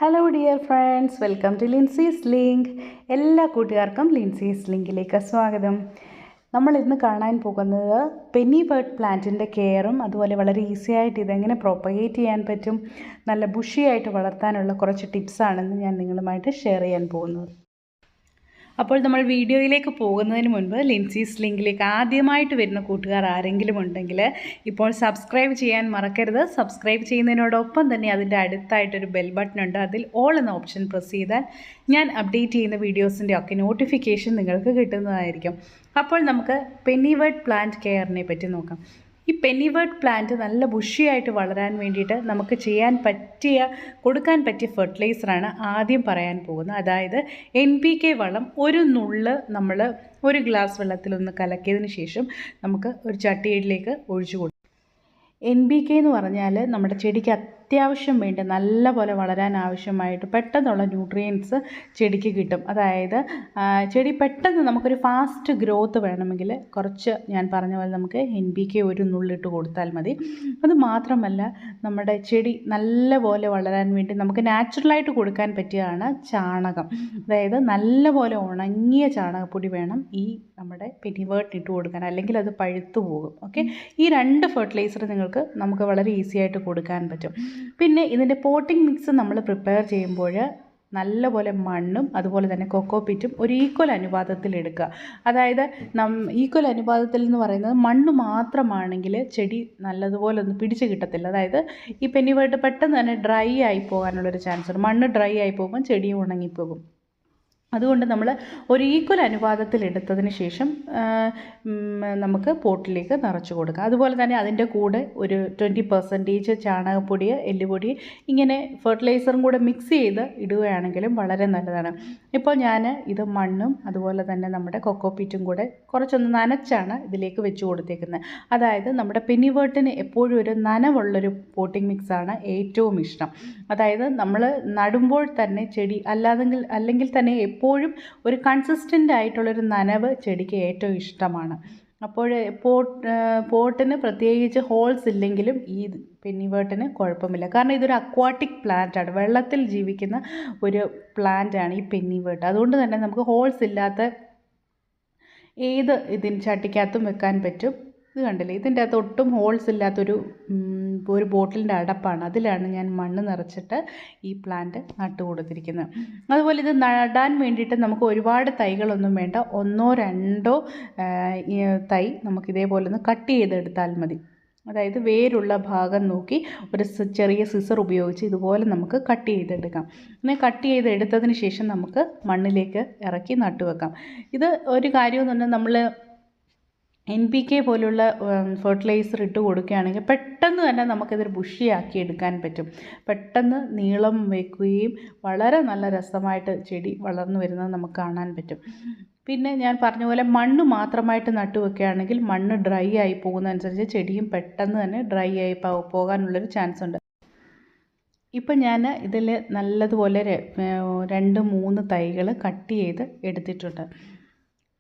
Hello dear friends, welcome to Lincy's link. എല്ലാ കൂട്ടുകാർക്കും ലിൻസീസ് ലിങ്കിലേക്ക് സ്വാഗതം. നമ്മൾ ഇന്ന് കാണാൻ പോകുന്നത് പെന്നിവേർട്ട് പ്ലാന്റിൻ്റെ കെയറും അതുപോലെ വളരെ ഈസി ആയിട്ട് ഇതെങ്ങനെ പ്രൊപ്പഗേറ്റ് ചെയ്യാൻ പറ്റും, നല്ല ബുഷിയായിട്ട് വളർത്താനുള്ള കുറച്ച് ടിപ്സാണെന്ന് ഞാൻ നിങ്ങളുമായിട്ട് ഷെയർ ചെയ്യാൻ പോകുന്നത്. അപ്പോൾ നമ്മൾ വീഡിയോയിലേക്ക് പോകുന്നതിന് മുൻപ് ലിൻസീസ് ലിങ്കിലേക്ക് ആദ്യമായിട്ട് വരുന്ന കൂട്ടുകാർ ആരെങ്കിലും ഉണ്ടെങ്കിൽ ഇപ്പോൾ സബ്സ്ക്രൈബ് ചെയ്യാൻ മറക്കരുത്. സബ്സ്ക്രൈബ് ചെയ്യുന്നതിനോടൊപ്പം തന്നെ അതിൻ്റെ അടുത്തായിട്ടൊരു ബെൽ ബട്ടൺ ഉണ്ട്, അതിൽ ഓൾ എന്ന ഓപ്ഷൻ പ്രസ് ചെയ്താൽ ഞാൻ അപ്ഡേറ്റ് ചെയ്യുന്ന വീഡിയോസിൻ്റെ ഒക്കെ നോട്ടിഫിക്കേഷൻ നിങ്ങൾക്ക് കിട്ടുന്നതായിരിക്കും. അപ്പോൾ നമുക്ക് പെന്നിവേർട്ട് പ്ലാന്റ് കെയറിനെ പറ്റി നോക്കാം. ഈ പെന്നിവേർട്ട് പ്ലാന്റ് നല്ല ബുഷിയായിട്ട് വളരാൻ വേണ്ടിയിട്ട് നമുക്ക് കൊടുക്കാൻ പറ്റിയ ഫെർട്ടിലൈസറാണ് ആദ്യം പറയാൻ പോകുന്നത്. അതായത് NPK വളം ഒരു നുള്ള് നമ്മൾ ഒരു ഗ്ലാസ് വെള്ളത്തിലൊന്ന് കലക്കിയതിന് ശേഷം നമുക്ക് ഒരു ചട്ടിയിലേക്ക് ഒഴിച്ചു കൊടുക്കും. NPK എന്ന് പറഞ്ഞാൽ നമ്മുടെ ചെടിക്ക് അത്യാവശ്യം വേണ്ട നല്ല പോലെ വളരാൻ ആവശ്യമായിട്ട് പെട്ടെന്നുള്ള ന്യൂട്രിയൻസ് ചെടിക്ക് കിട്ടും. അതായത് ചെടി പെട്ടെന്ന് നമുക്കൊരു ഫാസ്റ്റ് ഗ്രോത്ത് വേണമെങ്കിൽ കുറച്ച് ഞാൻ പറഞ്ഞ പോലെ നമുക്ക് NPK ഒരു നുള്ളിട്ട് കൊടുത്താൽ മതി. അത് മാത്രമല്ല, നമ്മുടെ ചെടി നല്ല പോലെ വളരാൻ വേണ്ടി നമുക്ക് നാച്ചുറലായിട്ട് കൊടുക്കാൻ പറ്റിയതാണ് ചാണകം. അതായത് നല്ല പോലെ ഉണങ്ങിയ ചാണകപ്പൊടി വേണം ഈ നമ്മുടെ പെന്നിവേർട്ട് ഇട്ട് കൊടുക്കാൻ, അല്ലെങ്കിൽ അത് പഴുത്തു പോകും. ഓക്കെ, ഈ രണ്ട് ഫെർട്ടിലൈസർ നമുക്ക് വളരെ ഈസി ആയിട്ട് കൊടുക്കാൻ പറ്റും. പിന്നെ ഇതിൻ്റെ പോട്ടിംഗ് മിക്സ് നമ്മൾ പ്രിപ്പയർ ചെയ്യുമ്പോൾ നല്ലപോലെ മണ്ണും അതുപോലെ തന്നെ കൊക്കോപിറ്റും ഒരു ഈക്വൽ അനുപാതത്തിൽ എടുക്കുക. അതായത് ഈക്വൽ അനുപാതത്തിൽ എന്ന് പറയുന്നത് മണ്ണ് മാത്രമാണെങ്കിൽ ചെടി നല്ലതുപോലെ ഒന്നും പിടിച്ച് കിട്ടത്തില്ല. അതായത് ഈ പെന്നിവേർട്ട് പെട്ടെന്ന് തന്നെ ഡ്രൈ ആയി പോകാനുള്ളൊരു ചാൻസ് ഉണ്ട്. മണ്ണ് ഡ്രൈ ആയി പോകുമ്പോൾ ചെടിയും ഉണങ്ങിപ്പോകും. അതുകൊണ്ട് നമ്മൾ ഒരു ഈക്വൽ അനുപാതത്തിൽ എടുത്തതിന് ശേഷം നമുക്ക് പോട്ടിലേക്ക് നിറച്ച് കൊടുക്കാം. അതുപോലെ തന്നെ അതിൻ്റെ കൂടെ ഒരു 20% ചാണകപ്പൊടി, എല്ലുപൊടി, ഇങ്ങനെ ഫെർട്ടിലൈസറും കൂടെ മിക്സ് ചെയ്ത് ഇടുകയാണെങ്കിലും വളരെ നല്ലതാണ്. ഇപ്പോൾ ഞാൻ ഇത് മണ്ണും അതുപോലെ തന്നെ നമ്മുടെ കൊക്കോപിറ്റും കൂടെ കുറച്ചൊന്ന് നനച്ചാണ് ഇതിലേക്ക് വെച്ച് കൊടുത്തേക്കുന്നത്. അതായത് നമ്മുടെ പെന്നിവേർട്ടിന് എപ്പോഴും ഒരു നനവുള്ളൊരു പോട്ടിംഗ് മിക്സാണ് ഏറ്റവും ഇഷ്ടം. അതായത് നമ്മൾ നടുമ്പോൾ തന്നെ ചെടി അല്ലെങ്കിൽ തന്നെ എപ്പോഴും ഒരു കൺസിസ്റ്റൻ്റ് ആയിട്ടുള്ളൊരു നനവ് ചെടിക്ക് ഏറ്റവും ഇഷ്ടമാണ്. അപ്പോൾ പോട്ടിന് പ്രത്യേകിച്ച് ഹോൾസ് ഇല്ലെങ്കിലും ഈ പെന്നിവേർട്ടിന് കുഴപ്പമില്ല. കാരണം ഇതൊരു അക്വാട്ടിക് പ്ലാന്റാണ്, വെള്ളത്തിൽ ജീവിക്കുന്ന ഒരു പ്ലാന്റാണ് ഈ പെന്നിവേർട്ട്. അതുകൊണ്ട് തന്നെ നമുക്ക് ഹോൾസ് ഇല്ലാത്ത ഏത് ചട്ടിക്കകത്തും വെക്കാൻ പറ്റും. ഇത് കണ്ടില്ലേ, ഇതിൻ്റെ അകത്ത് ഒട്ടും ഹോൾസ് ഇല്ലാത്തൊരു ബോട്ടിലിൻ്റെ അടപ്പാണ്. അതിലാണ് ഞാൻ മണ്ണ് നിറച്ചിട്ട് ഈ പ്ലാന്റ് നട്ടു കൊടുത്തിരിക്കുന്നത്. അതുപോലെ ഇത് നടാൻ വേണ്ടിയിട്ട് നമുക്ക് ഒരുപാട് തൈകളൊന്നും വേണ്ട, 1-2 തൈ നമുക്കിതേപോലെ ഒന്ന് കട്ട് ചെയ്തെടുത്താൽ മതി. അതായത് വേരുള്ള ഭാഗം നോക്കി ഒരു ചെറിയ സിസർ ഉപയോഗിച്ച് ഇതുപോലെ നമുക്ക് കട്ട് ചെയ്തെടുക്കാം. പിന്നെ കട്ട് ചെയ്തെടുത്തതിന് ശേഷം നമുക്ക് മണ്ണിലേക്ക് ഇറക്കി നട്ടുവെക്കാം. ഇത് ഒരു കാര്യമെന്ന് പറഞ്ഞാൽ നമ്മൾ NPK പോലുള്ള ഫെർട്ടിലൈസർ ഇട്ട് കൊടുക്കുകയാണെങ്കിൽ പെട്ടെന്ന് തന്നെ നമുക്കിതൊരു ബുഷിയാക്കി എടുക്കാൻ പറ്റും. പെട്ടെന്ന് നീളം വയ്ക്കുകയും വളരെ നല്ല രസമായിട്ട് ചെടി വളർന്നു വരുന്നത് നമുക്ക് കാണാൻ പറ്റും. പിന്നെ ഞാൻ പറഞ്ഞ പോലെ മണ്ണ് മാത്രമായിട്ട് നട്ടു വെക്കുകയാണെങ്കിൽ മണ്ണ് ഡ്രൈ ആയി പോകുന്നതനുസരിച്ച് ചെടിയും പെട്ടെന്ന് തന്നെ ഡ്രൈ ആയി പോകാനുള്ളൊരു ചാൻസ് ഉണ്ട്. ഇപ്പം ഞാൻ ഇതിൽ നല്ലതുപോലെ 2-3 തൈകൾ കട്ട് ചെയ്ത് എടുത്തിട്ടുണ്ട്.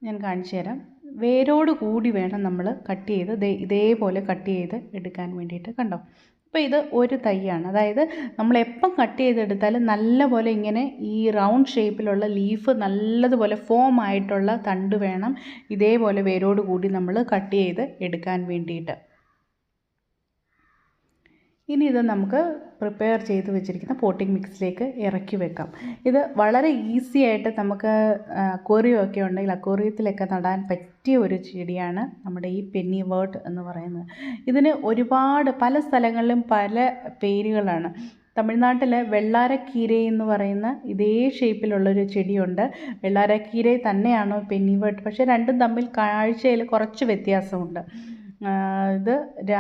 ഞാൻ കാണിച്ചു തരാം. വേരോട് കൂടി വേണം നമ്മൾ കട്ട് ചെയ്ത് ഇതേപോലെ കട്ട് ചെയ്ത് എടുക്കാൻ വേണ്ടിയിട്ട്. കണ്ടോ, അപ്പോൾ ഇത് ഒരു തൈയാണ്. അതായത് നമ്മൾ എപ്പം കട്ട് ചെയ്തെടുത്താലും നല്ലപോലെ ഇങ്ങനെ ഈ റൗണ്ട് ഷേപ്പിലുള്ള ലീഫ് നല്ലതുപോലെ ഫോം ആയിട്ടുള്ള തണ്ട് വേണം ഇതേപോലെ വേരോട് കൂടി നമ്മൾ കട്ട് ചെയ്ത് എടുക്കാൻ വേണ്ടിയിട്ട്. ഇനി ഇത് നമുക്ക് പ്രിപ്പയർ ചെയ്ത് വെച്ചിരിക്കുന്ന പോട്ടിംഗ് മിക്സിലേക്ക് ഇറക്കി വെക്കാം. ഇത് വളരെ ഈസി ആയിട്ട് നമുക്ക് അക്വേറിയം ഒക്കെ ഉണ്ടെങ്കിൽ അക്വേറിയത്തിലൊക്കെ നടാൻ പറ്റിയ ഒരു ചെടിയാണ് നമ്മുടെ ഈ പെന്നിവേർട്ട് എന്ന് പറയുന്നത്. ഇതിന് ഒരുപാട് പല സ്ഥലങ്ങളിലും പല പേരുകളാണ്. തമിഴ്നാട്ടിൽ വെള്ളാരക്കീര എന്ന് പറയുന്ന ഇതേ ഷേപ്പിലുള്ളൊരു ചെടിയുണ്ട്. വെള്ളാരക്കീര തന്നെയാണോ പെന്നിവേർട്ട്, പക്ഷേ രണ്ടും തമ്മിൽ കാഴ്ചയിൽ കുറച്ച് വ്യത്യാസമുണ്ട്.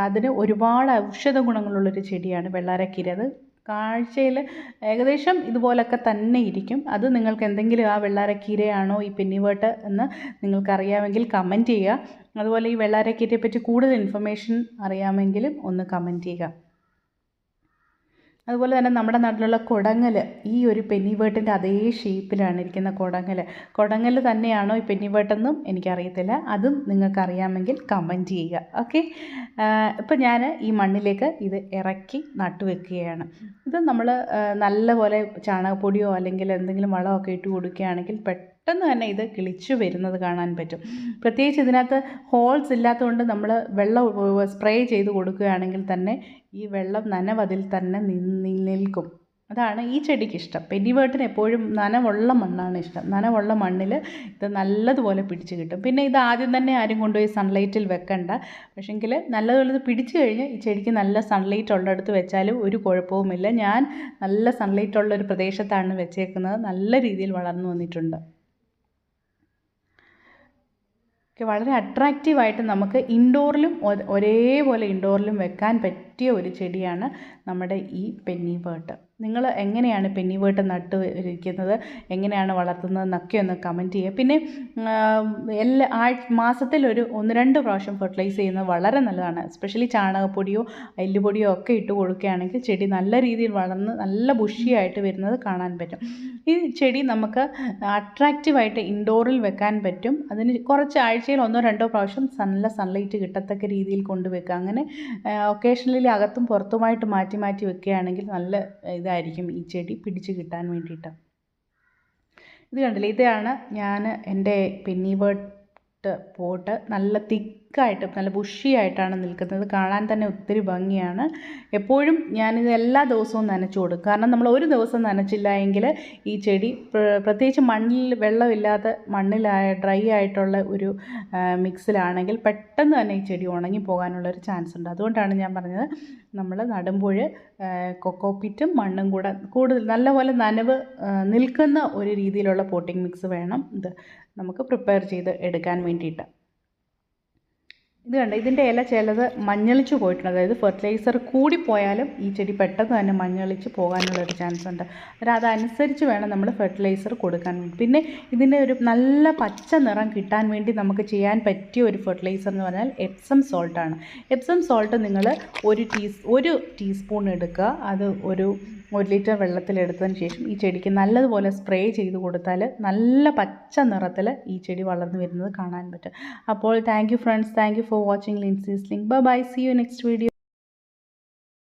അതിന് ഒരുപാട് ഔഷധ ഗുണങ്ങളുള്ളൊരു ചെടിയാണ് വെള്ളാരക്കീര. അത് കാഴ്ചയിൽ ഏകദേശം ഇതുപോലൊക്കെ തന്നെ ഇരിക്കും. അത് നിങ്ങൾക്ക് എന്തെങ്കിലും ആ വെള്ളാരക്കീരയാണോ ഈ പെന്നിവേർട്ട് എന്ന് നിങ്ങൾക്കറിയാമെങ്കിൽ കമൻറ്റ് ചെയ്യുക. അതുപോലെ ഈ വെള്ളാരക്കീരയെ പറ്റി കൂടുതൽ ഇൻഫർമേഷൻ അറിയാമെങ്കിലും ഒന്ന് കമൻറ്റ് ചെയ്യുക. അതുപോലെ തന്നെ നമ്മുടെ നാട്ടിലുള്ള കുടങ്ങൽ ഈ ഒരു പെന്നിവേർട്ടിൻ്റെ അതേ ഷേപ്പിലാണ് ഇരിക്കുന്ന കുടങ്ങൽ തന്നെയാണോ ഈ പെന്നിവേർട്ടെന്നും എനിക്കറിയത്തില്ല. അതും നിങ്ങൾക്കറിയാമെങ്കിൽ കമൻറ്റ് ചെയ്യുക. ഓക്കെ, ഇപ്പം ഞാൻ ഈ മണ്ണിലേക്ക് ഇത് ഇറക്കി നട്ടുവെക്കുകയാണ്. ഇത് നമ്മൾ നല്ലപോലെ ചാണകപ്പൊടിയോ അല്ലെങ്കിൽ എന്തെങ്കിലും വളമൊക്കെ ഇട്ട് കൊടുക്കുകയാണെങ്കിൽ പെട്ടെന്ന് തന്നെ ഇത് കിളിച്ചു വരുന്നത് കാണാൻ പറ്റും. പ്രത്യേകിച്ച് ഇതിനകത്ത് ഹോൾസ് ഇല്ലാത്തതുകൊണ്ട് നമ്മൾ വെള്ളം സ്പ്രേ ചെയ്ത് കൊടുക്കുകയാണെങ്കിൽ തന്നെ ഈ വെള്ളം നനവതിൽ തന്നെ നിൽക്കും. അതാണ് ഈ ചെടിക്ക് ഇഷ്ടം. പെന്നിവേർട്ടിന് എപ്പോഴും നനവുള്ള മണ്ണാണ് ഇഷ്ടം. നനവുള്ള മണ്ണിൽ ഇത് നല്ലതുപോലെ പിടിച്ച് കിട്ടും. പിന്നെ ഇത് ആദ്യം തന്നെ ആരും കൊണ്ടുപോയി സൺലൈറ്റിൽ വെക്കണ്ട. പക്ഷേങ്കിൽ നല്ലതുപോലെ ഇത് പിടിച്ചു കഴിഞ്ഞ് ഈ ചെടിക്ക് നല്ല സൺലൈറ്റ് ഉള്ളിടത്ത് വെച്ചാലും ഒരു കുഴപ്പവുമില്ല. ഞാൻ നല്ല സൺലൈറ്റ് ഉള്ളൊരു പ്രദേശത്താണ് വെച്ചേക്കുന്നത്. നല്ല രീതിയിൽ വളർന്നു വന്നിട്ടുണ്ട്. വളരെ അട്രാക്റ്റീവായിട്ട് നമുക്ക് ഇൻഡോറിലും ഒരേപോലെ ഇൻഡോറിലും വെക്കാൻ പറ്റിയ ഒരു ചെടിയാണ് നമ്മുടെ ഈ പെന്നിവേർട്ട്. നിങ്ങൾ എങ്ങനെയാണ് പെന്നിവേർട്ട് നട്ട് ഇരിക്കുന്നത്, എങ്ങനെയാണ് വളർത്തുന്നതെന്നൊക്കെ ഒന്ന് കമൻറ്റ് ചെയ്യുക. പിന്നെ മാസത്തിൽ ഒരു 1-2 പ്രാവശ്യം ഫെർട്ടിലൈസ് ചെയ്യുന്നത് വളരെ നല്ലതാണ്. എസ്പെഷ്യലി ചാണകപ്പൊടിയോ എല്ലുപൊടിയോ ഒക്കെ ഇട്ട് കൊടുക്കുകയാണെങ്കിൽ ചെടി നല്ല രീതിയിൽ വളർന്ന് നല്ല ബുഷിയായിട്ട് വരുന്നത് കാണാൻ പറ്റും. ഈ ചെടി നമുക്ക് അട്രാക്റ്റീവായിട്ട് ഇൻഡോറിൽ വെക്കാൻ പറ്റും. അതിന് കുറച്ച് ആഴ്ചയിൽ 1-2 പ്രാവശ്യം നല്ല സൺലൈറ്റ് കിട്ടത്തക്ക രീതിയിൽ കൊണ്ടുവെക്കുക. അങ്ങനെ ഒക്കേഷണലി അകത്തും പുറത്തുമായിട്ട് മാറ്റി വെക്കുകയാണെങ്കിൽ നല്ല ഇതായിരിക്കും ഈ ചെടി പിടിച്ച് കിട്ടാൻ വേണ്ടിയിട്ട്. ഇത് കണ്ടില്ലേ, ഇതാണ് ഞാൻ എൻ്റെ പെന്നിവേർട്ട് പോട്ട് നല്ല തിക്കായിട്ട് നല്ല ബുഷിയായിട്ടാണ് നിൽക്കുന്നത്. കാണാൻ തന്നെ ഒത്തിരി ഭംഗിയാണ്. എപ്പോഴും ഞാനിത് എല്ലാ ദിവസവും നനച്ചു കൊടുക്കും. കാരണം നമ്മൾ ഒരു ദിവസം നനച്ചില്ല എങ്കിൽ ഈ ചെടി പ്രത്യേകിച്ച് മണ്ണിൽ വെള്ളമില്ലാത്ത ഡ്രൈ ആയിട്ടുള്ള ഒരു മിക്സിലാണെങ്കിൽ പെട്ടെന്ന് തന്നെ ഈ ചെടി ഉണങ്ങി പോകാനുള്ളൊരു ചാൻസ് ഉണ്ട്. അതുകൊണ്ടാണ് ഞാൻ പറഞ്ഞത് നമ്മൾ നടുമ്പോൾ കൊക്കോപ്പിറ്റും മണ്ണും കൂടെ കൂടുതൽ നല്ലപോലെ നനവ് നിൽക്കുന്ന ഒരു രീതിയിലുള്ള പോട്ടിംഗ് മിക്സ് വേണം ഇത് നമുക്ക് പ്രിപ്പയർ ചെയ്ത് എടുക്കാൻ വേണ്ടിയിട്ട്. ഇത് കണ്ട, ഇതിൻ്റെ ഇല ചിലത് മഞ്ഞളിച്ച് പോയിട്ടുണ്ട്. അതായത് ഫെർട്ടിലൈസർ കൂടിപ്പോയാലും ഈ ചെടി പെട്ടെന്ന് തന്നെ മഞ്ഞളിച്ച് പോകാനുള്ളൊരു ചാൻസ് ഉണ്ട്. അതനുസരിച്ച് വേണം നമ്മൾ ഫെർട്ടിലൈസർ കൊടുക്കാൻ വേണ്ടി. പിന്നെ ഇതിൻ്റെ ഒരു നല്ല പച്ച നിറം കിട്ടാൻ വേണ്ടി നമുക്ക് ചെയ്യാൻ പറ്റിയ ഒരു ഫെർട്ടിലൈസർ എന്ന് പറഞ്ഞാൽ എപ്സം സോൾട്ടാണ്. എപ്സം സോൾട്ട് നിങ്ങൾ ഒരു ടീസ്പൂൺ എടുക്കുക. അത് ഒരു 1 ലിറ്റർ വെള്ളത്തിലെടുത്തതിന് ശേഷം ഈ ചെടിക്ക് നല്ലതുപോലെ സ്പ്രേ ചെയ്ത് കൊടുത്താൽ നല്ല പച്ച നിറത്തിൽ ഈ ചെടി വളർന്നു വരുന്നത് കാണാൻ പറ്റും. അപ്പോൾ thank you friends, thank you for watching Lincy's link. Bye, see you next video.